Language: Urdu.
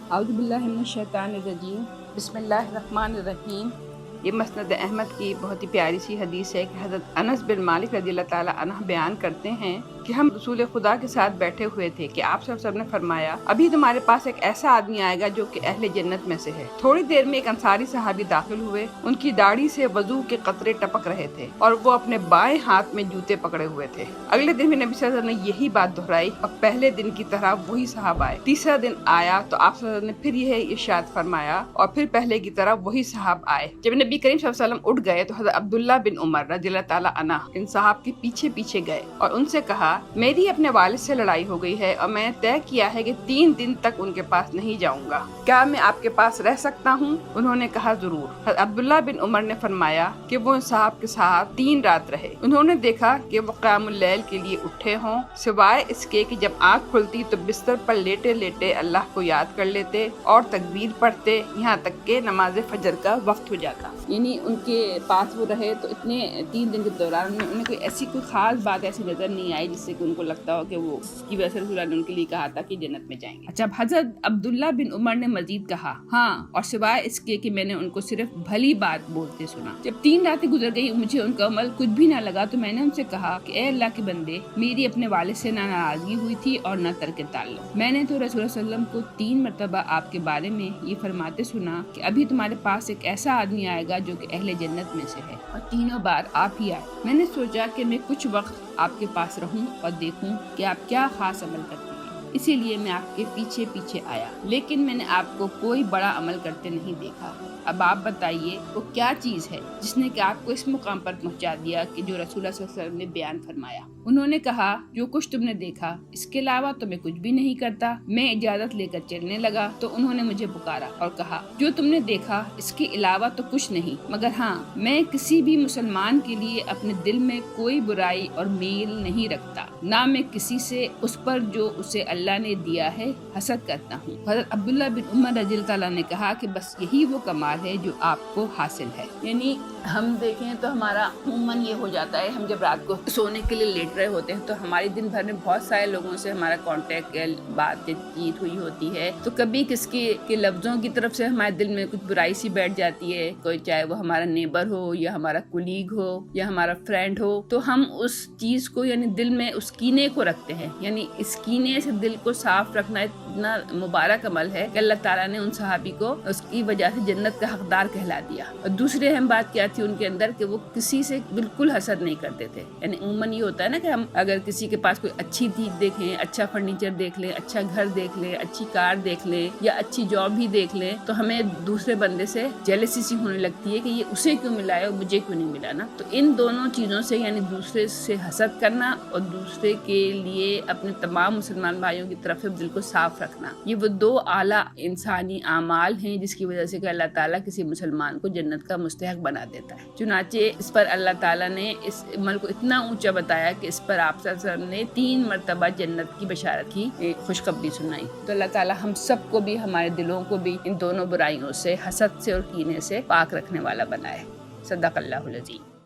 اعوذ باللہ من الشیطان الرجیم، بسم اللہ الرحمن الرحیم۔ یہ مسند احمد کی بہت ہی پیاری سی حدیث ہے کہ حضرت انس بن مالک رضی اللہ تعالیٰ عنہ بیان کرتے ہیں کہ ہم رسول خدا کے ساتھ بیٹھے ہوئے تھے کہ آپ صلی اللہ علیہ وسلم نے فرمایا، ابھی تمہارے پاس ایک ایسا آدمی آئے گا جو کہ اہل جنت میں سے ہے۔ تھوڑی دیر میں ایک انصاری صحابی داخل ہوئے، ان کی داڑھی سے وضو کے قطرے ٹپک رہے تھے اور وہ اپنے بائیں ہاتھ میں جوتے پکڑے ہوئے تھے۔ اگلے دن بھی نبی صلی اللہ علیہ وسلم نے یہی بات دہرائی اور پہلے دن کی طرح وہی صحابہ آئے۔ تیسرا دن آیا تو آپ صلی اللہ علیہ وسلم نے پھر یہ ارشاد فرمایا اور پھر پہلے کی طرح وہی صحابہ آئے۔ جب نبی کریم صلی اللہ علیہ وسلم اٹھ گئے تو حضرت عبداللہ بن عمر رضی اللہ تعالیٰ عنہ ان صحابہ کے پیچھے پیچھے گئے اور ان سے کہا، میری اپنے والد سے لڑائی ہو گئی ہے اور میں نے طے کیا ہے کہ 3 دن تک ان کے پاس نہیں جاؤں گا، کیا میں آپ کے پاس رہ سکتا ہوں؟ انہوں نے کہا ضرور۔ حضرت عبداللہ بن عمر نے فرمایا کہ وہ ان صحابہ کے ساتھ 3 رات رہے۔ انہوں نے دیکھا کہ وہ قیام اللیل کے لیے اٹھے ہوں، سوائے اس کے کہ جب آنکھ کھلتی تو بستر پر لیٹے لیٹے اللہ کو یاد کر لیتے اور تکبیر پڑھتے یہاں تک کہ نماز فجر کا وقت ہو جاتا۔ یعنی ان کے پاس وہ رہے تو اتنے 3 دن کے دوران انہیں کوئی ایسی کوئی خاص بات ایسی نظر نہیں آئی جس سے کہ ان کو لگتا ہو کہ وہ اس کی وجہ سے رسول اللہ نے ان کے لیے کہا تھا کہ جنت میں جائیں گے۔ اچھا، حضرت عبداللہ بن عمر نے مزید کہا، ہاں، اور سوائے اس کے کہ میں نے ان کو صرف بھلی بات بولتے سنا۔ جب 3 راتیں گزر گئی مجھے ان کا عمل کچھ بھی نہ لگا تو میں نے ان سے کہا کہ اے اللہ کے بندے، میری اپنے والد سے نہ ناراضگی ہوئی تھی اور نہ ترک تعلق۔ میں نے تو رسول اللہ صلی اللہ علیہ وسلم کو 3 مرتبہ آپ کے بارے میں یہ فرماتے سنا کہ ابھی تمہارے پاس ایک ایسا آدمی آئے گا جو کہ اہل جنت میں سے ہے، اور تینوں بار آپ ہی آئے۔ میں نے سوچا کہ میں کچھ وقت آپ کے پاس رہوں اور دیکھوں کہ آپ کیا خاص عمل کرتے ہیں، اسی لیے میں آپ کے پیچھے پیچھے آیا، لیکن میں نے آپ کو کوئی بڑا عمل کرتے نہیں دیکھا۔ اب آپ بتائیے وہ کیا چیز ہے جس نے کہ آپ کو اس مقام پر پہنچا دیا کہ جو رسول اللہ صلی اللہ علیہ وسلم نے بیان فرمایا؟ انہوں نے کہا، جو کچھ تم نے دیکھا اس کے علاوہ تو میں کچھ بھی نہیں کرتا۔ میں اجازت لے کر چلنے لگا تو انہوں نے مجھے پکارا اور کہا، جو تم نے دیکھا اس کے علاوہ تو کچھ نہیں، مگر ہاں، میں کسی بھی مسلمان کے لیے اپنے دل میں کوئی برائی اور میل نہیں رکھتا، نہ میں کسی سے اس پر جو اسے اللہ نے دیا ہے حسد کرتا ہوں۔ حضرت عبداللہ بن عمر رضی اللہ تعالیٰ نے کہا کہ بس یہی وہ کمال ہے جو آپ کو حاصل ہے۔ یعنی ہم دیکھیں تو ہمارا عموماً یہ ہو جاتا ہے، ہم جب رات کو سونے کے لیے لیٹ رہے ہوتے ہیں تو ہماری دن بھر میں بہت سارے لوگوں سے ہمارا کانٹیکٹ بات چیت ہوئی ہوتی ہے، تو کبھی کس کے لفظوں کی طرف سے ہمارے دل میں کچھ برائی سی بیٹھ جاتی ہے، کوئی چاہے وہ ہمارا نیبر ہو یا ہمارا کولیگ ہو یا ہمارا فرینڈ ہو، تو ہم اس چیز کو یعنی دل میں اس کینے کو رکھتے ہیں۔ یعنی اس کینے سے دل کو صاف رکھنا اتنا مبارک عمل ہے کہ اللہ تعالیٰ نے ان صحابی کو اس کی وجہ سے جنت کا حقدار کہلا دیا۔ اور دوسری اہم بات کیا تھی ان کے اندر کہ وہ کسی سے بالکل حسد نہیں کرتے تھے۔ یعنی عموماً یہ ہوتا ہے نا کہ ہم اگر کسی کے پاس کوئی اچھی چیز دیکھیں، اچھا فرنیچر دیکھ لیں، اچھا گھر دیکھ لیں، اچھی کار دیکھ لیں یا اچھی جاب بھی دیکھ لیں تو ہمیں دوسرے بندے سے جیلسی سی ہونے لگتی ہے کہ یہ اسے کیوں ملا ہے اور مجھے کیوں نہیں ملا نا۔ تو ان دونوں چیزوں سے یعنی دوسرے سے حسد کرنا اور دوسرے کے لیے اپنے تمام مسلمان بھائیوں کی طرف سے دل کو صاف رکھنا، یہ وہ 2 اعلیٰ انسانی اعمال ہیں جس کی وجہ سے کہ اللہ تعالیٰ کسی مسلمان کو جنت کا مستحق بنا دیتا ہے۔ چنانچہ اس پر اللہ تعالیٰ نے اس عمل کو اتنا اونچا بتایا کہ اس پر آپ صلی اللہ علیہ وسلم نے 3 مرتبہ جنت کی بشارت کی خوشخبری سنائی۔ تو اللہ تعالیٰ ہم سب کو بھی، ہمارے دلوں کو بھی ان دونوں برائیوں سے، حسد سے اور کینے سے پاک رکھنے والا بنائے۔ صدق اللہ العظیم۔